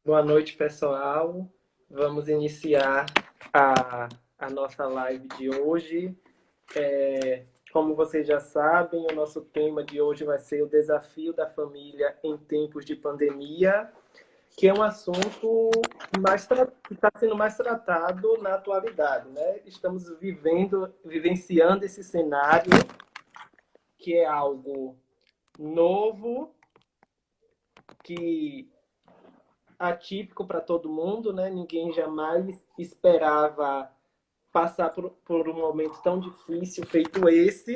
Boa noite, pessoal. Vamos iniciar a nossa live de hoje. Como vocês já sabem, o nosso tema de hoje vai ser o desafio da família em tempos de pandemia, que é um assunto que está sendo mais tratado na atualidade, né? Estamos vivenciando esse cenário, que é algo novo, que atípico para todo mundo, né? Ninguém jamais esperava passar por um momento tão difícil feito esse,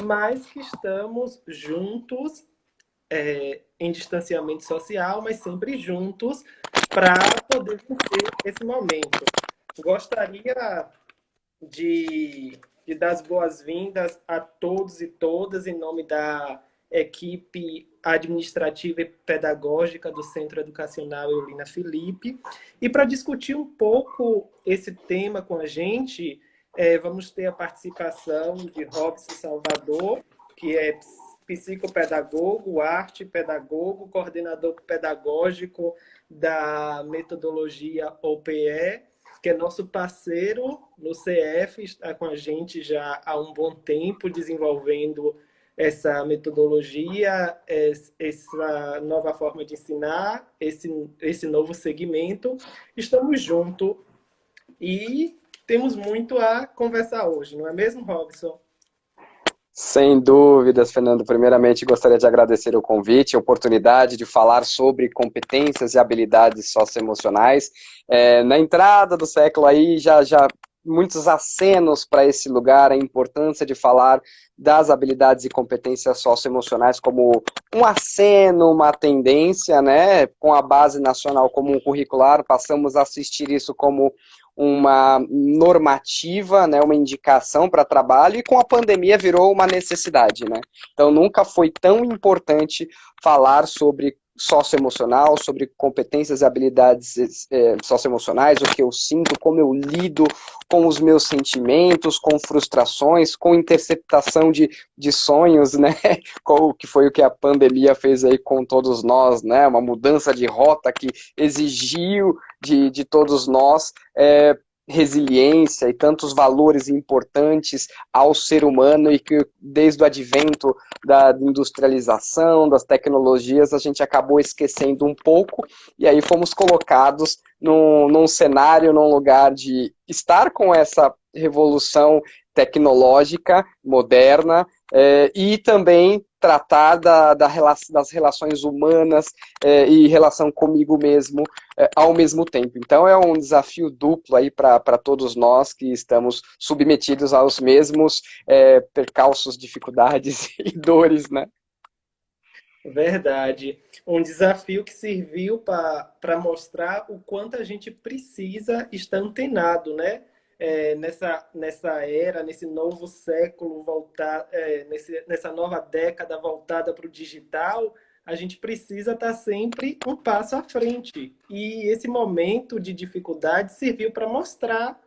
mas que estamos juntos, em distanciamento social, mas sempre juntos para poder vencer esse momento. Gostaria de dar as boas-vindas a todos e todas em nome da equipe administrativa e pedagógica do Centro Educacional Eulina Felipe. E para discutir um pouco esse tema com a gente, vamos ter a participação de Robson Salvador, que é psicopedagogo, arte pedagogo, coordenador pedagógico da metodologia OPE, que é nosso parceiro no CF, está com a gente já há um bom tempo desenvolvendo essa metodologia, essa nova forma de ensinar, esse novo segmento. Estamos juntos e temos muito a conversar hoje, não é mesmo, Robson? Sem dúvidas, Fernando. Primeiramente, gostaria de agradecer o convite, a oportunidade de falar sobre competências e habilidades socioemocionais. Na entrada do século aí, já muitos acenos para esse lugar, a importância de falar das habilidades e competências socioemocionais como um aceno, uma tendência, né? Com a base nacional comum curricular, passamos a assistir isso como uma normativa, né, uma indicação para trabalho, e com a pandemia virou uma necessidade, né? Então nunca foi tão importante falar sobre socioemocional, sobre competências e habilidades socioemocionais, o que eu sinto, como eu lido com os meus sentimentos, com frustrações, com interceptação de sonhos, né? O que foi o que a pandemia fez aí com todos nós, né? Uma mudança de rota que exigiu de todos nós resiliência e tantos valores importantes ao ser humano, e que desde o advento da industrialização, das tecnologias, a gente acabou esquecendo um pouco, e aí fomos colocados num cenário, num lugar de estar com essa revolução tecnológica, moderna, e também tratar das relações humanas e relação comigo mesmo ao mesmo tempo. Então é um desafio duplo aí para todos nós que estamos submetidos aos mesmos percalços, dificuldades e dores, né? Verdade. Um desafio que serviu para mostrar o quanto a gente precisa estar antenado, né? Nessa era, nesse novo século, nessa nova década voltada para o digital, a gente precisa estar sempre um passo à frente. E esse momento de dificuldade serviu para mostrar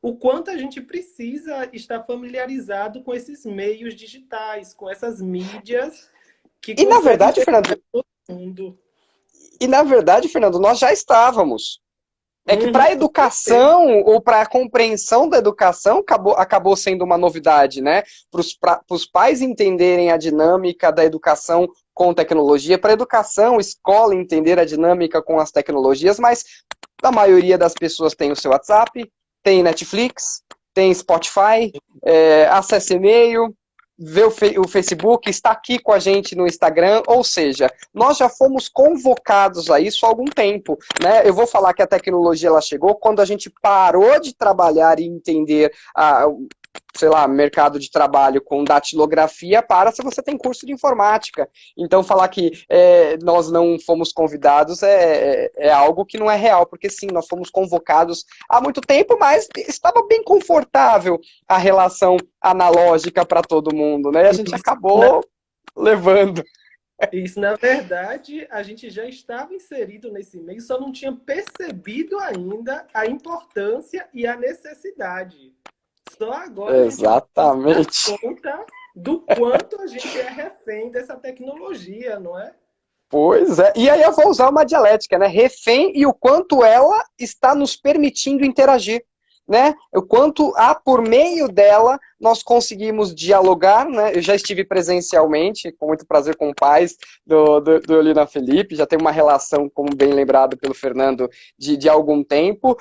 o quanto a gente precisa estar familiarizado com esses meios digitais, com essas mídias que E na conseguem verdade, chegar Fernando, a todo mundo. nós já estávamos. É que para Uhum, a com certeza. educação ou para a compreensão da educação acabou sendo uma novidade, né? Para os pais entenderem a dinâmica da educação com tecnologia, para a educação, escola entender a dinâmica com as tecnologias, mas a maioria das pessoas tem o seu WhatsApp, tem Netflix, tem Spotify, acessa e-mail, vê o Facebook, está aqui com a gente no Instagram, ou seja, nós já fomos convocados a isso há algum tempo, né? Eu vou falar que a tecnologia ela chegou quando a gente parou de trabalhar e entender sei lá, mercado de trabalho com datilografia para se você tem curso de informática. Então, falar que nós não fomos convidados é algo que não é real, porque sim, nós fomos convocados há muito tempo, mas estava bem confortável a relação analógica para todo mundo, né? E a gente Isso, na, acabou levando. isso, na verdade, a gente já estava inserido nesse meio, só não tinha percebido ainda a importância e a necessidade. Só agora a gente vai se dar Exatamente. conta do quanto a gente é refém dessa tecnologia, não é? Pois é, e aí eu vou usar uma dialética, né? Refém e o quanto ela está nos permitindo interagir, né? O quanto por meio dela nós conseguimos dialogar, né? Eu já estive presencialmente, com muito prazer, com pais do Eulina Felipe, já tenho uma relação, como bem lembrado pelo Fernando, de algum tempo,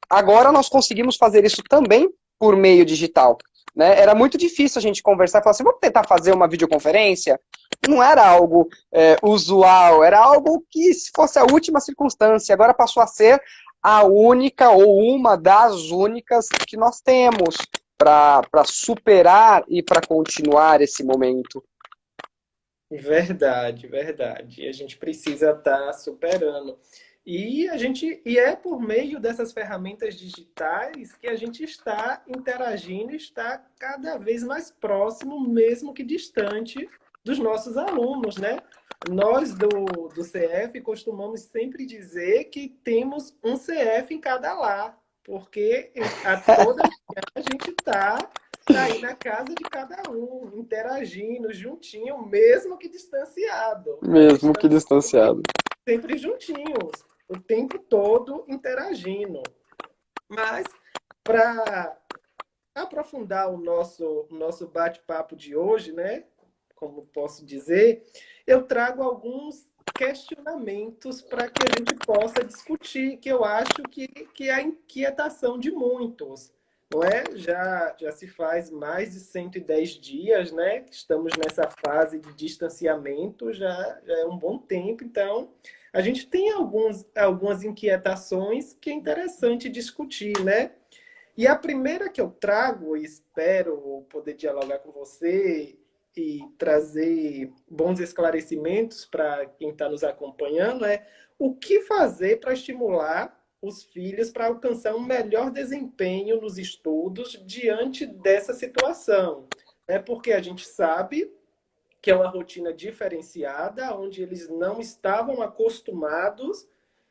agora nós conseguimos fazer isso também por meio digital. Né? Era muito difícil a gente conversar e falar assim, vamos tentar fazer uma videoconferência? Não era algo usual, era algo que, se fosse a última circunstância, agora passou a ser a única ou uma das únicas que nós temos para superar e para continuar esse momento. Verdade, verdade. E a gente precisa estar superando. E é por meio dessas ferramentas digitais que a gente está interagindo, está cada vez mais próximo, mesmo que distante, dos nossos alunos, né? Nós do CF costumamos sempre dizer que temos um CF em cada lar, porque a toda manhã a gente está aí na casa de cada um, interagindo, juntinho, mesmo que distanciado. Mas Mesmo que estamos distanciado. sempre juntinhos, o tempo todo interagindo. Mas, para aprofundar o nosso bate-papo de hoje, né? Como posso dizer, eu trago alguns questionamentos para que a gente possa discutir, que eu acho que é a inquietação de muitos. Não é? Já se faz mais de 110 dias, né? Estamos nessa fase de distanciamento, já é um bom tempo, então a gente tem algumas inquietações que é interessante discutir, né? E a primeira que eu trago, e espero poder dialogar com você e trazer bons esclarecimentos para quem está nos acompanhando, é o que fazer para estimular os filhos para alcançar um melhor desempenho nos estudos diante dessa situação. É porque a gente sabe que é uma rotina diferenciada, onde eles não estavam acostumados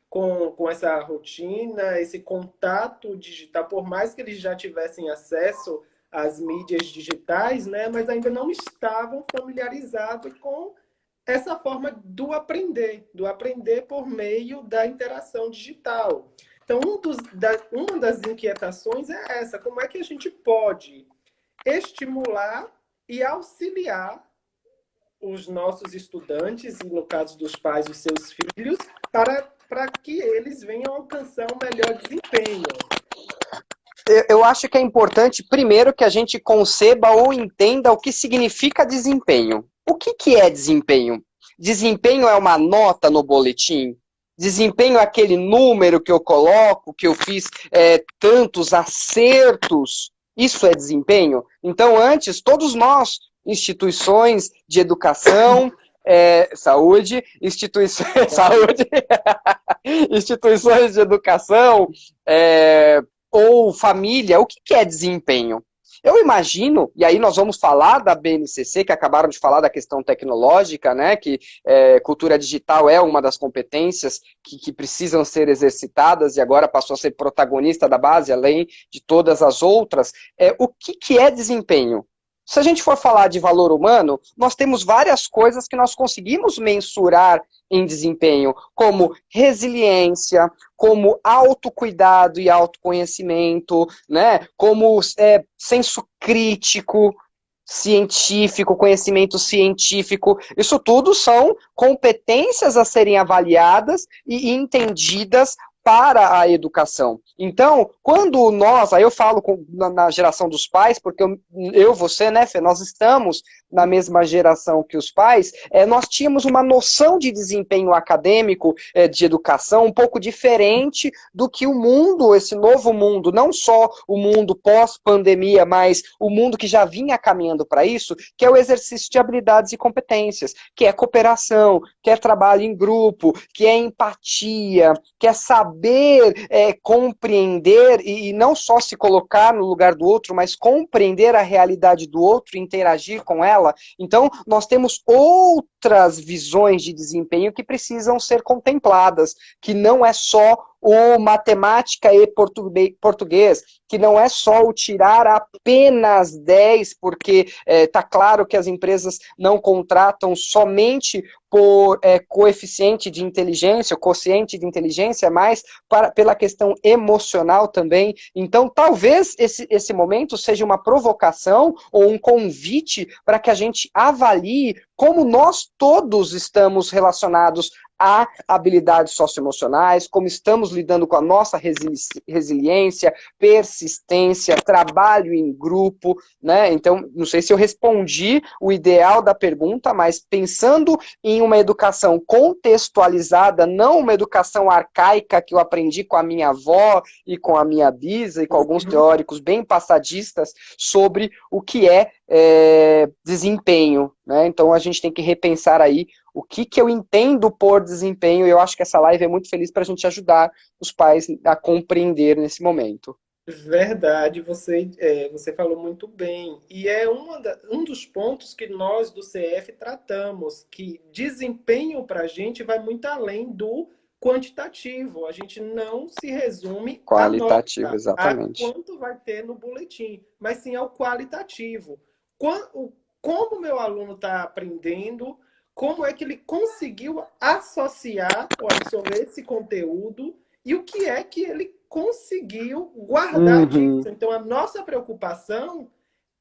com essa rotina, esse contato digital, por mais que eles já tivessem acesso às mídias digitais, né, mas ainda não estavam familiarizados com essa forma do aprender por meio da interação digital. Então, uma das inquietações é essa: como é que a gente pode estimular e auxiliar os nossos estudantes, e no caso dos pais, os seus filhos, para que eles venham alcançar um melhor desempenho. Eu acho que é importante, primeiro, que a gente conceba ou entenda o que significa desempenho. O que é desempenho? Desempenho é uma nota no boletim? Desempenho é aquele número que eu coloco, que eu fiz tantos acertos? Isso é desempenho? Então, antes, todos nós, instituições de educação, saúde, saúde, instituições de educação, ou família, o que é desempenho? Eu imagino, e aí nós vamos falar da BNCC, que acabaram de falar da questão tecnológica, né, que cultura digital é uma das competências que precisam ser exercitadas e agora passou a ser protagonista da base, além de todas as outras. O que é desempenho? Se a gente for falar de valor humano, nós temos várias coisas que nós conseguimos mensurar em desempenho, como resiliência, como autocuidado e autoconhecimento, né? Como senso crítico, científico, conhecimento científico. Isso tudo são competências a serem avaliadas e entendidas para a educação. Então, quando nós, aí eu falo na geração dos pais, porque você, né, Fê, nós estamos na mesma geração que os pais, nós tínhamos uma noção de desempenho acadêmico, de educação, um pouco diferente do que o mundo, esse novo mundo, não só o mundo pós-pandemia, mas o mundo que já vinha caminhando para isso, que é o exercício de habilidades e competências, que é cooperação, que é trabalho em grupo, que é empatia, que é saber compreender e não só se colocar no lugar do outro, mas compreender a realidade do outro e interagir com ela. Então, nós temos outras visões de desempenho que precisam ser contempladas, que não é só o matemática e português, que não é só o tirar apenas 10, porque está claro que as empresas não contratam somente por coeficiente de inteligência, quociente de inteligência, mas pela questão emocional também. Então, talvez esse momento seja uma provocação ou um convite para que a gente avalie como nós todos estamos relacionados a habilidades socioemocionais, como estamos lidando com a nossa resiliência, persistência, trabalho em grupo, né? Então, não sei se eu respondi o ideal da pergunta, mas pensando em uma educação contextualizada, não uma educação arcaica que eu aprendi com a minha avó e com a minha bisa e com alguns teóricos bem passadistas sobre o que é desempenho, né? Então a gente tem que repensar aí o que eu entendo por desempenho, e eu acho que essa live é muito feliz para a gente ajudar os pais a compreender nesse momento. Verdade, você falou muito bem. E é um dos pontos que nós do CF tratamos, que desempenho para a gente vai muito além do quantitativo. A gente não se resume à Qualitativo, nota, a exatamente. quanto vai ter no boletim, mas sim ao qualitativo. Como o meu aluno está aprendendo, como é que ele conseguiu associar ou absorver esse conteúdo e o que é que ele conseguiu guardar disso. Então, a nossa preocupação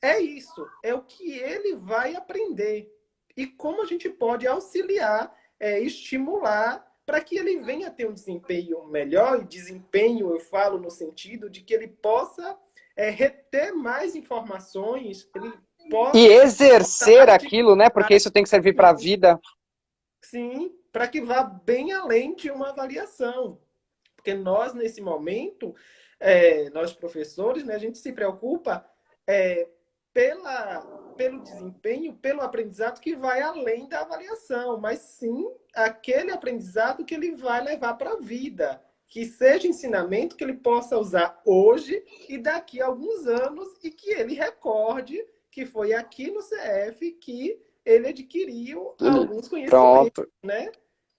é isso, é o que ele vai aprender e como a gente pode auxiliar, estimular para que ele venha a ter um desempenho melhor, e desempenho eu falo no sentido de que ele possa reter mais informações, ele possa... E exercer aquilo, né? Porque isso tem que servir para a vida. Sim, para que vá bem além de uma avaliação. Porque nós, nesse momento, nós professores, né, a gente se preocupa pelo desempenho, pelo aprendizado que vai além da avaliação, mas sim aquele aprendizado que ele vai levar para a vida, que seja ensinamento que ele possa usar hoje e daqui a alguns anos e que ele recorde que foi aqui no CF que ele adquiriu alguns conhecimentos, Pronto. né?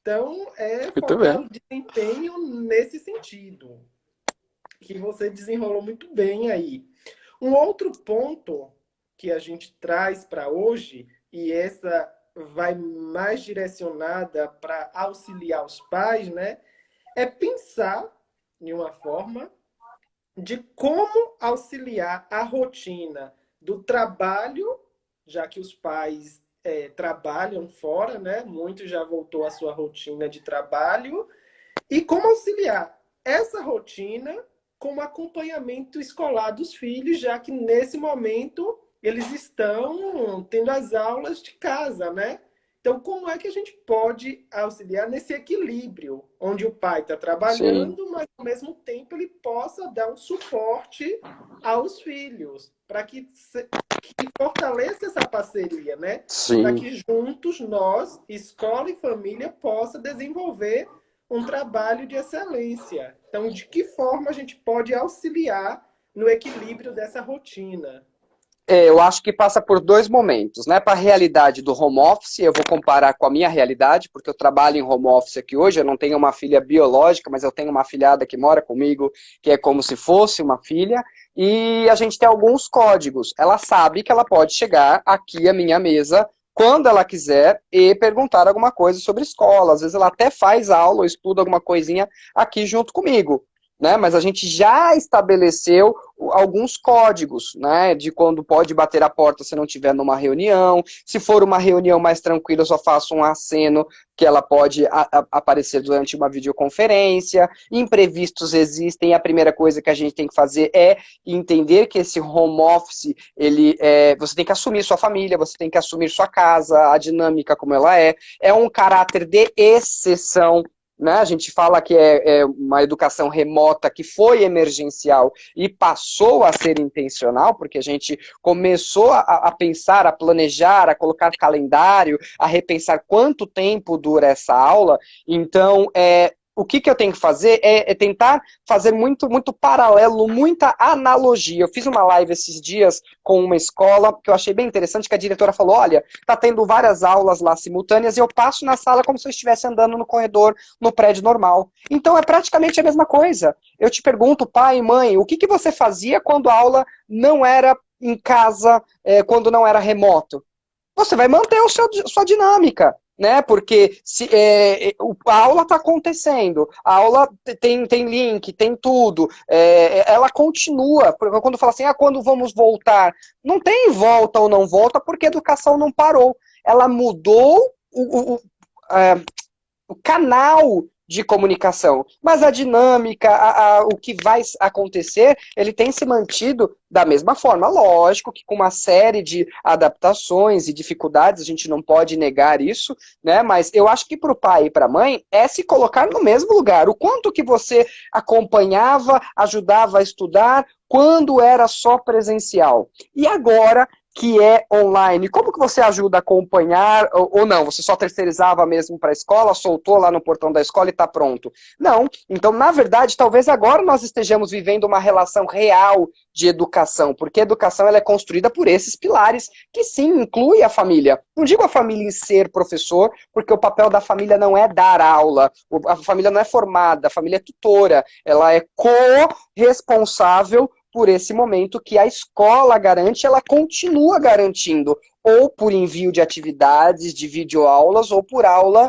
Então, Muito focar bem. o desempenho nesse sentido, que você desenrolou muito bem aí. Um outro ponto que a gente traz para hoje, e essa vai mais direcionada para auxiliar os pais, né? É pensar em uma forma de como auxiliar a rotina do trabalho, já que os pais trabalham fora, né? Muito já voltou à sua rotina de trabalho, e como auxiliar essa rotina com o acompanhamento escolar dos filhos, já que nesse momento eles estão tendo as aulas de casa, né? Então, como é que a gente pode auxiliar nesse equilíbrio, onde o pai está trabalhando, mas ao mesmo tempo ele possa dar um suporte aos filhos, para que fortaleça essa parceria, né? Para que juntos nós, escola e família, possa desenvolver um trabalho de excelência. Então, de que forma a gente pode auxiliar no equilíbrio dessa rotina? Eu acho que passa por dois momentos, né? Para a realidade do home office, eu vou comparar com a minha realidade, porque eu trabalho em home office aqui hoje, eu não tenho uma filha biológica, mas eu tenho uma afilhada que mora comigo, que é como se fosse uma filha, e a gente tem alguns códigos. Ela sabe que ela pode chegar aqui à minha mesa quando ela quiser e perguntar alguma coisa sobre escola. Às vezes ela até faz aula ou estuda alguma coisinha aqui junto comigo. Né? Mas a gente já estabeleceu alguns códigos, né? De quando pode bater a porta se não estiver numa reunião. Se for uma reunião mais tranquila, eu só faço um aceno que ela pode aparecer durante uma videoconferência. Imprevistos existem. A primeira coisa que a gente tem que fazer é entender que esse home office, você tem que assumir sua família, você tem que assumir sua casa, a dinâmica como ela é um caráter de exceção. Né? A gente fala que é uma educação remota que foi emergencial e passou a ser intencional, porque a gente começou a pensar, a planejar, a colocar calendário, a repensar quanto tempo dura essa aula. Então, o que eu tenho que fazer é tentar fazer muito paralelo, muita analogia. Eu fiz uma live esses dias com uma escola que eu achei bem interessante, que a diretora falou, olha, tá tendo várias aulas lá simultâneas e eu passo na sala como se eu estivesse andando no corredor, no prédio normal. Então é praticamente a mesma coisa. Eu te pergunto, pai, mãe, o que você fazia quando a aula não era em casa, quando não era remoto? Você vai manter sua dinâmica, né? Porque a aula está acontecendo, a aula tem link, tem tudo, ela continua. Porque quando fala assim, quando vamos voltar? Não tem volta ou não volta, porque a educação não parou. Ela mudou é, o canal de comunicação, mas a dinâmica, o que vai acontecer, ele tem se mantido da mesma forma. Lógico que com uma série de adaptações e dificuldades, a gente não pode negar isso, né? Mas eu acho que para o pai e para a mãe é se colocar no mesmo lugar. O quanto que você acompanhava, ajudava a estudar, quando era só presencial. E agora que é online. Como que você ajuda a acompanhar, ou não? Você só terceirizava mesmo para a escola, soltou lá no portão da escola e está pronto? Não. Então, na verdade, talvez agora nós estejamos vivendo uma relação real de educação, porque a educação ela é construída por esses pilares, que sim, inclui a família. Não digo a família em ser professor, porque o papel da família não é dar aula, a família não é formada, a família é tutora, ela é corresponsável por esse momento que a escola garante, ela continua garantindo, ou por envio de atividades, de videoaulas, ou por aula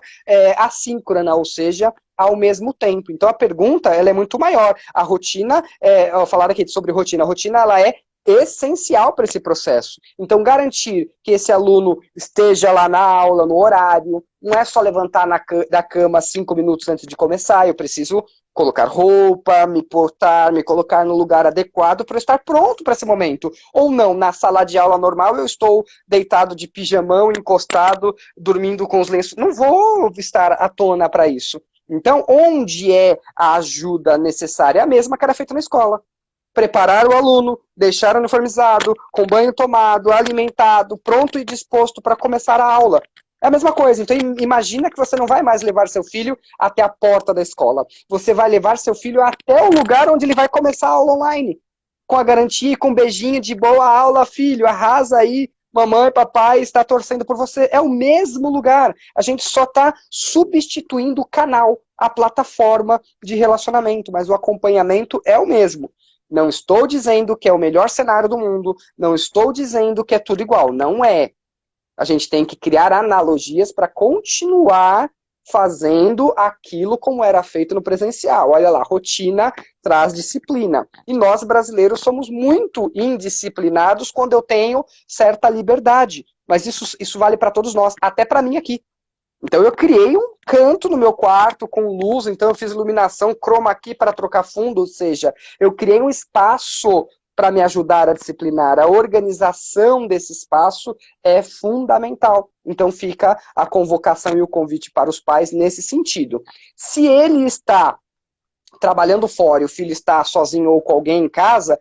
assíncrona, ou seja, ao mesmo tempo. Então a pergunta ela é muito maior. A rotina, falar aqui sobre rotina, a rotina ela é essencial para esse processo. Então, garantir que esse aluno esteja lá na aula, no horário, não é só levantar da cama 5 minutos antes de começar, eu preciso colocar roupa, me portar, me colocar no lugar adequado para estar pronto para esse momento. Ou não, na sala de aula normal eu estou deitado de pijamão, encostado, dormindo com os lenços. Não vou estar à tona para isso. Então, onde é a ajuda necessária? É a mesma que era feita na escola. Preparar o aluno, deixar uniformizado, com banho tomado, alimentado, pronto e disposto para começar a aula. É a mesma coisa. Então, imagina que você não vai mais levar seu filho até a porta da escola. Você vai levar seu filho até o lugar onde ele vai começar a aula online. Com a garantia, com um beijinho de boa aula, filho, arrasa aí, mamãe, papai está torcendo por você. É o mesmo lugar. A gente só está substituindo o canal, a plataforma de relacionamento, mas o acompanhamento é o mesmo. Não estou dizendo que é o melhor cenário do mundo, não estou dizendo que é tudo igual, não é. A gente tem que criar analogias para continuar fazendo aquilo como era feito no presencial. Olha lá, rotina traz disciplina. E nós brasileiros somos muito indisciplinados quando eu tenho certa liberdade. Mas isso vale para todos nós, até para mim aqui. Então eu criei um canto no meu quarto com luz, então eu fiz iluminação chroma key para trocar fundo, ou seja, eu criei um espaço para me ajudar a disciplinar. A organização desse espaço é fundamental. Então fica a convocação e o convite para os pais nesse sentido. Se ele está trabalhando fora e o filho está sozinho ou com alguém em casa,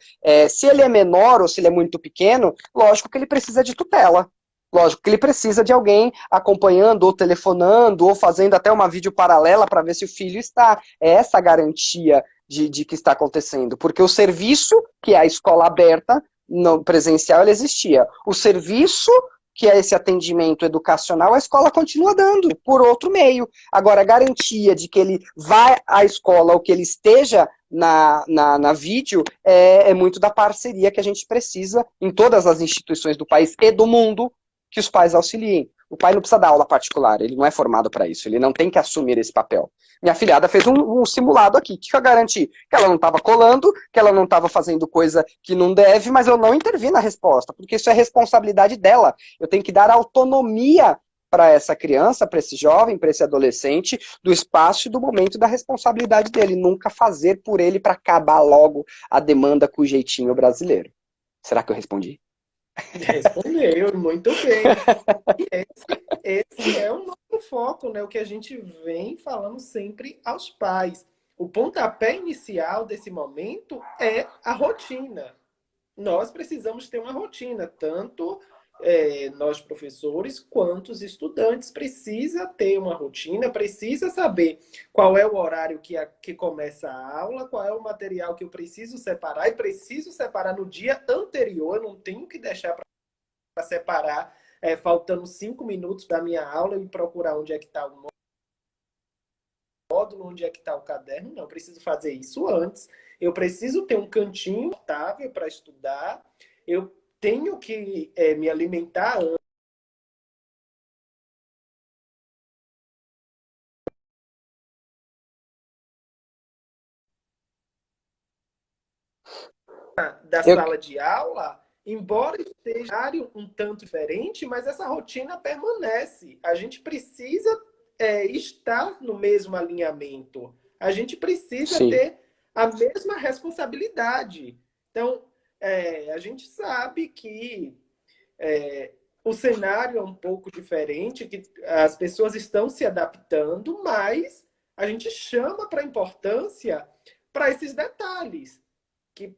se ele é menor ou se ele é muito pequeno, lógico que ele precisa de tutela. Lógico que ele precisa de alguém acompanhando, ou telefonando, ou fazendo até uma vídeo paralela para ver se o filho está. É essa a garantia de que está acontecendo. Porque o serviço, que é a escola aberta, no presencial, ele existia. O serviço, que é esse atendimento educacional, a escola continua dando, por outro meio. Agora, a garantia de que ele vai à escola ou que ele esteja na vídeo é muito da parceria que a gente precisa em todas as instituições do país e do mundo, que os pais auxiliem. O pai não precisa dar aula particular, ele não é formado para isso, ele não tem que assumir esse papel. Minha filhada fez um simulado aqui, que eu garanti que ela não estava colando, que ela não estava fazendo coisa que não deve, mas eu não intervi na resposta, porque isso é responsabilidade dela. Eu tenho que dar autonomia para essa criança, para esse jovem, para esse adolescente, do espaço e do momento da responsabilidade dele, nunca fazer por ele para acabar logo a demanda com o jeitinho brasileiro. Será que eu respondi? Respondeu, muito bem. E esse é o nosso foco, né? O que a gente vem falando sempre aos pais. O pontapé inicial desse momento é a rotina. Nós precisamos ter uma rotina, tanto nós professores, quanto os estudantes, precisa ter uma rotina, precisa saber qual é o horário que começa a aula, qual é o material que eu preciso separar, e preciso separar no dia anterior, eu não tenho que deixar para separar, faltando 5 minutos da minha aula e procurar onde é que está o módulo, onde é que está o caderno. Não, eu preciso fazer isso antes. Eu preciso ter um cantinho estável para estudar. Eu tenho que me alimentar da Eu, sala de aula, embora esteja um tanto diferente, mas essa rotina permanece. A gente precisa estar no mesmo alinhamento. A gente precisa sim. ter a mesma responsabilidade. Então, a gente sabe que o cenário é um pouco diferente, que as pessoas estão se adaptando, mas a gente chama para a importância para esses detalhes, que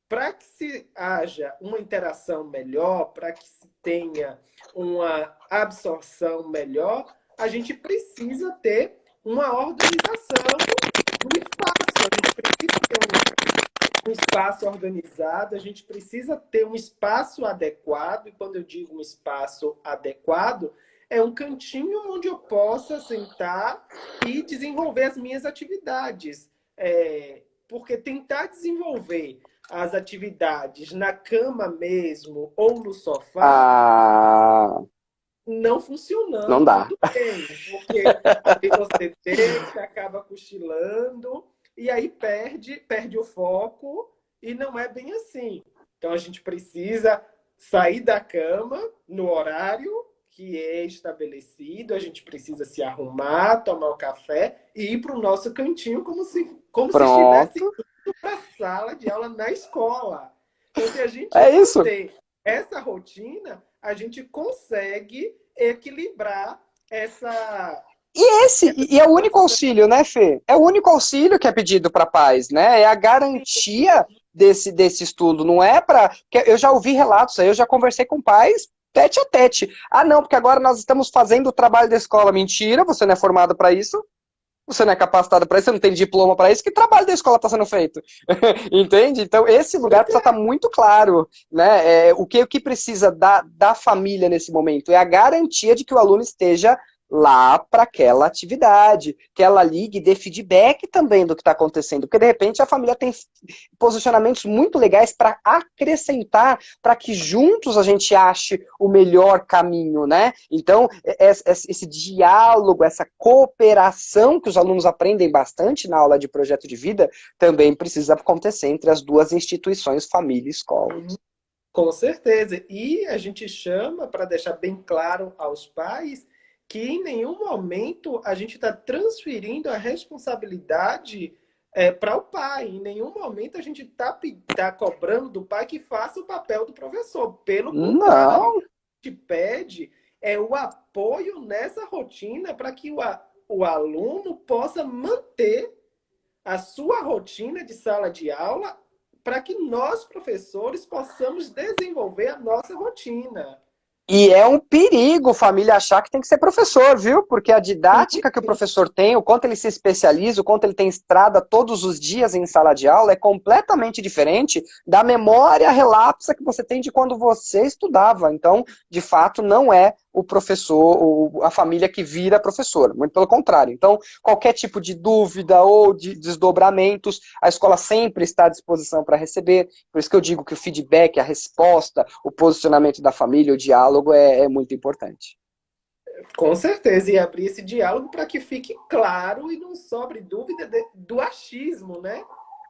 para que se haja uma interação melhor, para que se tenha uma absorção melhor, a gente precisa ter uma organização do espaço. A gente precisa ter um espaço organizado, a gente precisa ter um espaço adequado, e quando eu digo um espaço adequado, é um cantinho onde eu possa sentar e desenvolver as minhas atividades. Porque tentar desenvolver as atividades na cama mesmo ou no sofá Ah, não funcionando não dá. muito bem, porque aí você deita, acaba cochilando e aí perde o foco e não é bem assim. Então a gente precisa sair da cama no horário que é estabelecido, a gente precisa se arrumar, tomar o café e ir para o nosso cantinho como se estivesse Pronto. indo para a sala de aula na escola. Então, se a gente É isso. manter essa rotina, a gente consegue equilibrar essa. E é o único auxílio, né, Fê? É o único auxílio que é pedido para pais, né? É a garantia desse estudo, não é para. Eu já ouvi relatos aí, eu já conversei com pais tete a tete. Ah, não, porque agora nós estamos fazendo o trabalho da escola. Mentira, você não é formado para isso. Você não é capacitado para isso, você não tem diploma para isso, que trabalho da escola está sendo feito? Entende? Então, esse lugar precisa estar muito claro, né? O que precisa da família nesse momento é a garantia de que o aluno esteja lá para aquela atividade, que ela ligue e dê feedback também do que está acontecendo, porque de repente a família tem posicionamentos muito legais para acrescentar, para que juntos a gente ache o melhor caminho, né? Então, esse diálogo, essa cooperação que os alunos aprendem bastante na aula de projeto de vida, também precisa acontecer entre as duas instituições, família e escola. Com certeza. E a gente chama para deixar bem claro aos pais que em nenhum momento a gente está transferindo a responsabilidade para o pai. Em nenhum momento a gente tá cobrando do pai que faça o papel do professor. Pelo contrário, Não. te pede o apoio nessa rotina para que o aluno possa manter a sua rotina de sala de aula para que nós, professores, possamos desenvolver a nossa rotina. E é um perigo família achar que tem que ser professor, viu? Porque a Sim, didática que o professor tem, o quanto ele se especializa, o quanto ele tem estrada todos os dias em sala de aula, é completamente diferente da memória relapsa que você tem de quando você estudava. Então, de fato, não é o professor, a família que vira professor, muito pelo contrário. Então, qualquer tipo de dúvida ou de desdobramentos, a escola sempre está à disposição para receber. Por isso que eu digo que o feedback, a resposta, o posicionamento da família, o diálogo é muito importante. com certeza. E abrir esse diálogo para que fique claro e não sobre dúvida do achismo, né?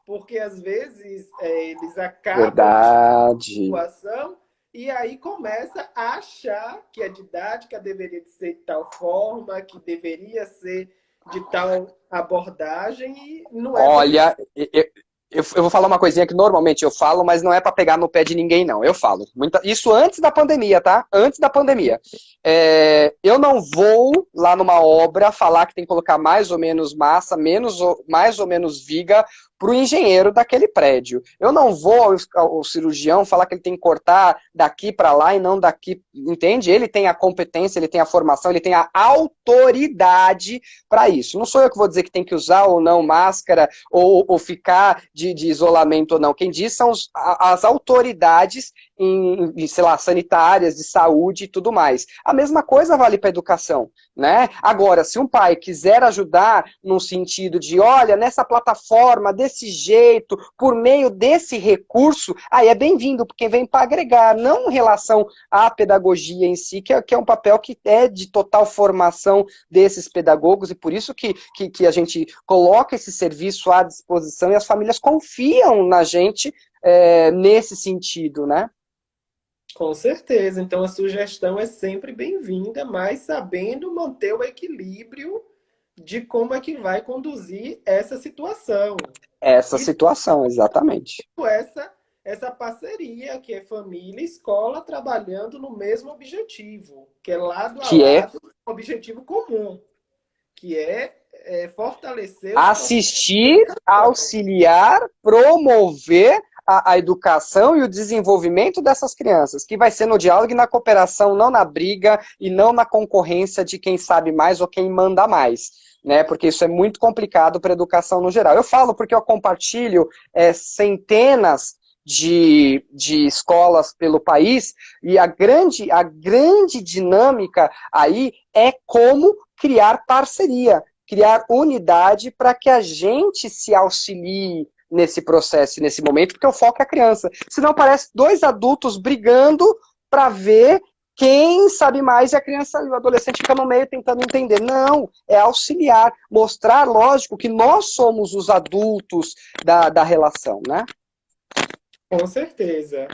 Porque às vezes eles acabam Verdade. situação e aí começa a achar que a didática deveria ser de tal forma, que deveria ser de tal abordagem e não é bem assim. Olha, eu vou falar uma coisinha que normalmente eu falo, mas não é para pegar no pé de ninguém, não. Eu falo. Isso antes da pandemia, tá? Antes da pandemia. Eu não vou lá numa obra falar que tem que colocar mais ou menos massa, mais ou menos viga, para o engenheiro daquele prédio. Eu não vou ao cirurgião falar que ele tem que cortar daqui para lá e não daqui, entende? Ele tem a competência, ele tem a formação, ele tem a autoridade para isso. Não sou eu que vou dizer que tem que usar ou não máscara ou ficar de isolamento ou não. Quem diz são as autoridades sei lá, sanitárias, de saúde e tudo mais. A mesma coisa vale para a educação, né? Agora, se um pai quiser ajudar no sentido de, olha, nessa plataforma, desse jeito, por meio desse recurso, aí é bem-vindo, porque vem para agregar, não em relação à pedagogia em si, que é um papel que é de total formação desses pedagogos, e por isso que a gente coloca esse serviço à disposição e as famílias confiam na gente nesse sentido, né? Com certeza. Então, a sugestão é sempre bem-vinda, mas sabendo manter o equilíbrio de como é que vai conduzir essa situação. Essa E situação, exatamente. essa parceria, que é família e escola trabalhando no mesmo objetivo, que é lado a Que é lado, um objetivo comum, que é fortalecer os processos de assistir, educação. auxiliar, promover a educação e o desenvolvimento dessas crianças, que vai ser no diálogo e na cooperação, não na briga e não na concorrência de quem sabe mais ou quem manda mais, né? Porque isso é muito complicado para a educação no geral. Eu falo porque eu compartilho centenas de escolas pelo país, e a grande dinâmica aí é como criar parceria, criar unidade para que a gente se auxilie nesse processo, nesse momento, porque o foco é a criança. Senão parece dois adultos brigando para ver quem sabe mais e a criança e o adolescente fica no meio tentando entender. Não, é auxiliar, mostrar, lógico, que nós somos os adultos da relação, né? Com certeza.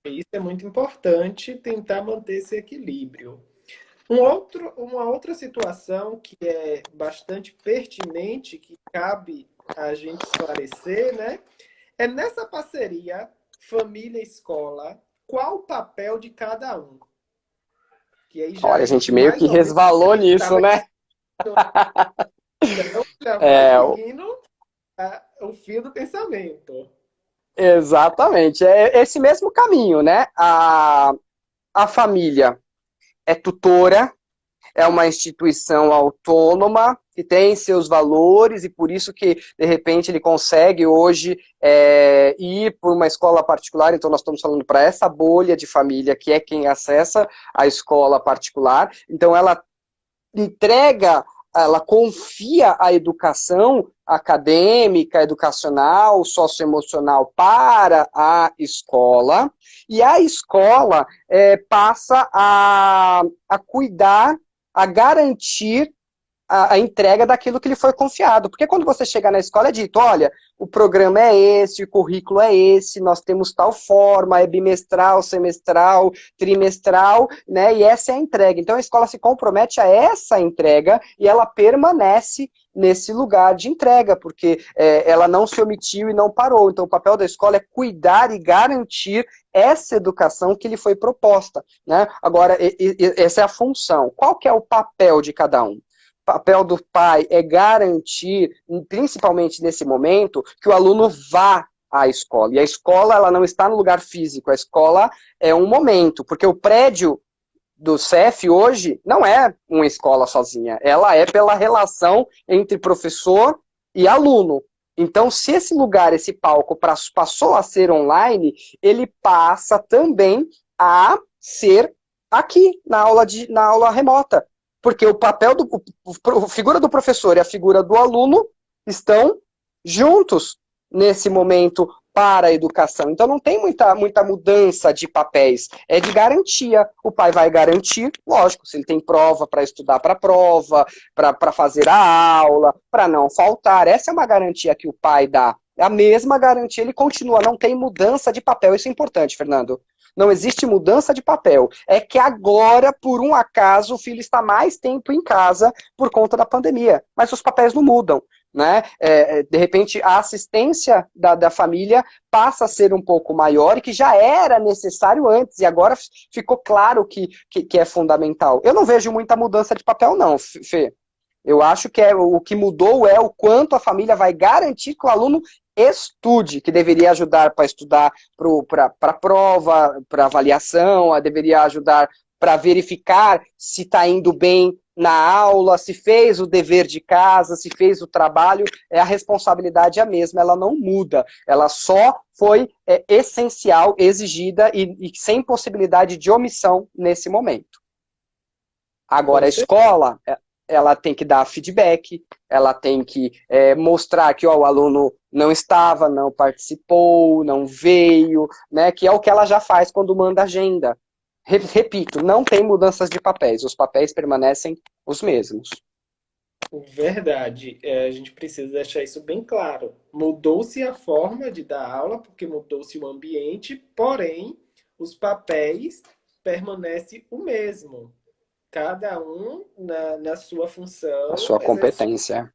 Isso é muito importante, tentar manter esse equilíbrio. Uma outra situação que é bastante pertinente, que cabe a gente esclarecer, né? É nessa parceria família-escola, qual o papel de cada um? Que aí já Olha, a gente entra meio mais que ou menos o que a resvalou gente nisso, estava né? discutindo. Então, já vai É, seguindo o fio do pensamento. exatamente. É esse mesmo caminho, né? A família é tutora, é uma instituição autônoma que tem seus valores e por isso que, de repente, ele consegue hoje ir por uma escola particular. Então, nós estamos falando para essa bolha de família que é quem acessa a escola particular. Então, ela confia a educação acadêmica, educacional, socioemocional para a escola, e a escola passa a cuidar, a garantir a entrega daquilo que lhe foi confiado. Porque quando você chega na escola é dito, olha, o programa é esse, o currículo é esse, nós temos tal forma, é bimestral, semestral, trimestral, né? E essa é a entrega. Então a escola se compromete a essa entrega e ela permanece nesse lugar de entrega, porque ela não se omitiu e não parou. Então o papel da escola é cuidar e garantir essa educação que lhe foi proposta, né? Agora, essa é a função. Qual que é o papel de cada um? O papel do pai é garantir, principalmente nesse momento, que o aluno vá à escola. E a escola, ela não está no lugar físico, a escola é um momento, porque o prédio do CEF hoje não é uma escola sozinha, ela é pela relação entre professor e aluno. Então, se esse lugar, esse palco passou a ser online, ele passa também a ser aqui, na aula remota. Porque o papel a figura do professor e a figura do aluno estão juntos nesse momento para a educação. Então não tem muita mudança de papéis, é de garantia. O pai vai garantir, lógico, se ele tem prova para estudar para a prova, para fazer a aula, para não faltar. Essa é uma garantia que o pai dá. A mesma garantia, ele continua, não tem mudança de papel. Isso é importante, Fernando. Não existe mudança de papel. É que agora, por um acaso, o filho está mais tempo em casa por conta da pandemia. Mas os papéis não mudam, né? De repente, a assistência da família passa a ser um pouco maior e que já era necessário antes. E agora ficou claro que é fundamental. Eu não vejo muita mudança de papel, não, Fê. Eu acho que o que mudou é o quanto a família vai garantir que o aluno estude, que deveria ajudar para estudar para a prova, para avaliação, deveria ajudar para verificar se está indo bem na aula, se fez o dever de casa, se fez o trabalho, a responsabilidade é a mesma, ela não muda, ela só foi essencial, exigida e sem possibilidade de omissão nesse momento. Agora, a escola, ela tem que dar feedback, ela tem que mostrar que o aluno não estava, não participou, não veio, né, que é o que ela já faz quando manda agenda. Repito, não tem mudanças de papéis, os papéis permanecem os mesmos. Verdade, a gente precisa deixar isso bem claro. Mudou-se a forma de dar aula, porque mudou-se o ambiente, porém, os papéis permanecem o mesmo. Cada um na sua função, A sua competência.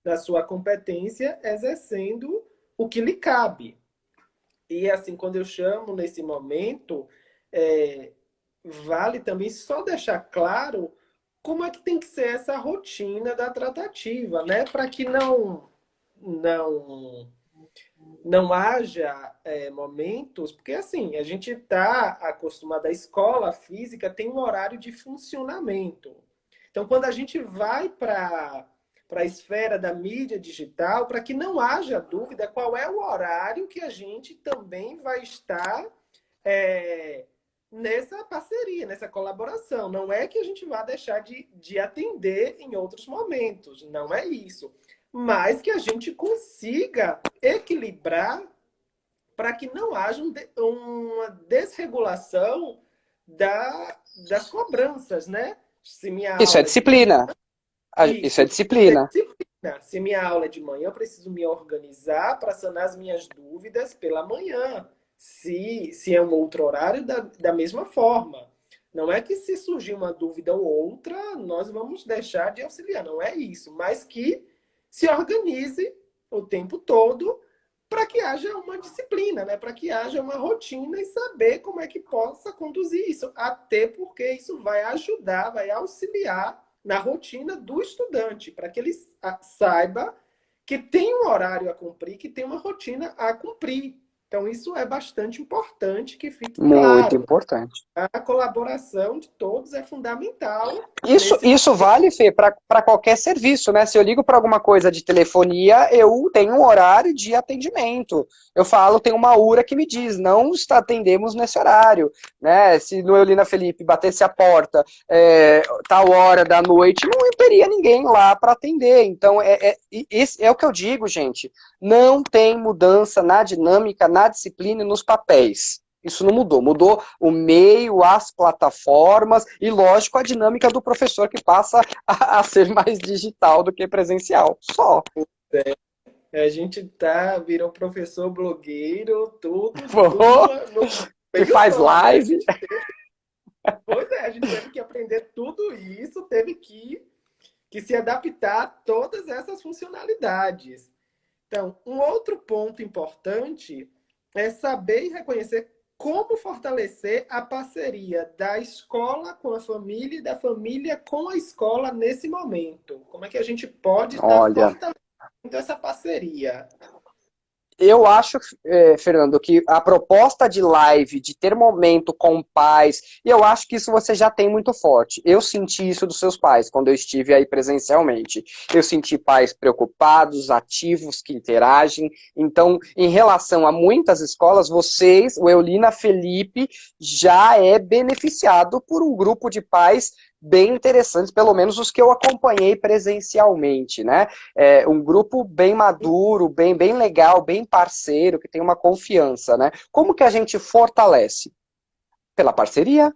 na sua competência, exercendo o que lhe cabe. E assim, quando eu chamo nesse momento, vale também só deixar claro como é que tem que ser essa rotina da tratativa, né? Para que não haja momentos, porque assim, a gente está acostumado, a escola física tem um horário de funcionamento. Então, quando a gente vai para a esfera da mídia digital, para que não haja dúvida qual é o horário que a gente também vai estar nessa parceria, nessa colaboração. Não é que a gente vá deixar de atender em outros momentos, não é isso. Mas que a gente consiga equilibrar para que não haja uma desregulação das cobranças, né? Se minha Isso é aula disciplina. Isso é disciplina. Se minha aula é de manhã, eu preciso me organizar para sanar as minhas dúvidas pela manhã. Se é um outro horário, da mesma forma. Não é que se surgir uma dúvida ou outra, nós vamos deixar de auxiliar. Não é isso. Mas que se organize o tempo todo para que haja uma disciplina, né? Para que haja uma rotina e saber como é que possa conduzir isso. Até porque isso vai ajudar, vai auxiliar na rotina do estudante, para que ele saiba que tem um horário a cumprir, que tem uma rotina a cumprir. Então, isso é bastante importante que fique claro. Muito importante. A colaboração de todos é fundamental. Isso vale, Fê, para qualquer serviço, né? Se eu ligo para alguma coisa de telefonia, eu tenho um horário de atendimento. Eu falo, tem uma URA que me diz, não atendemos nesse horário, né? Se no Eulina Felipe batesse a porta tal hora da noite, não teria ninguém lá para atender. Então, esse é o que eu digo, gente. Não tem mudança na dinâmica, na disciplina e nos papéis. Isso não mudou. Mudou o meio, as plataformas e, lógico, a dinâmica do professor que passa a ser mais digital do que presencial. Só. A gente virou professor blogueiro, tudo e faz live. Pois é, a gente teve que aprender tudo isso, teve que se adaptar a todas essas funcionalidades. Então, um outro ponto importante é saber e reconhecer como fortalecer a parceria da escola com a família e da família com a escola nesse momento. Como é que a gente pode estar fortalecendo essa parceria? Eu acho, Fernando, que a proposta de live, de ter momento com pais, e eu acho que isso você já tem muito forte. Eu senti isso dos seus pais, quando eu estive aí presencialmente. Eu senti pais preocupados, ativos, que interagem. Então, em relação a muitas escolas, vocês, o Eulina Felipe, já é beneficiado por um grupo de pais bem interessantes, pelo menos os que eu acompanhei presencialmente, né? Um grupo bem maduro, bem legal, bem parceiro, que tem uma confiança, né? Como que a gente fortalece? Pela parceria,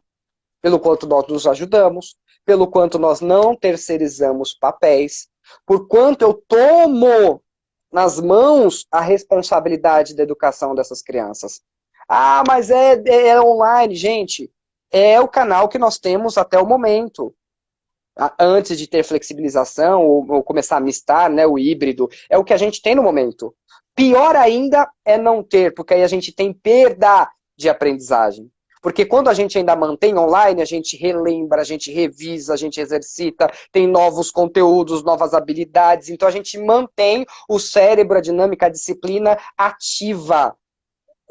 pelo quanto nós nos ajudamos, pelo quanto nós não terceirizamos papéis, por quanto eu tomo nas mãos a responsabilidade da educação dessas crianças. Ah, mas é online, gente. É o canal que nós temos até o momento. Antes de ter flexibilização ou começar a mistar, né, o híbrido, é o que a gente tem no momento. Pior ainda é não ter, porque aí a gente tem perda de aprendizagem. Porque quando a gente ainda mantém online, a gente relembra, a gente revisa, a gente exercita, tem novos conteúdos, novas habilidades, então a gente mantém o cérebro, a dinâmica, a disciplina ativa.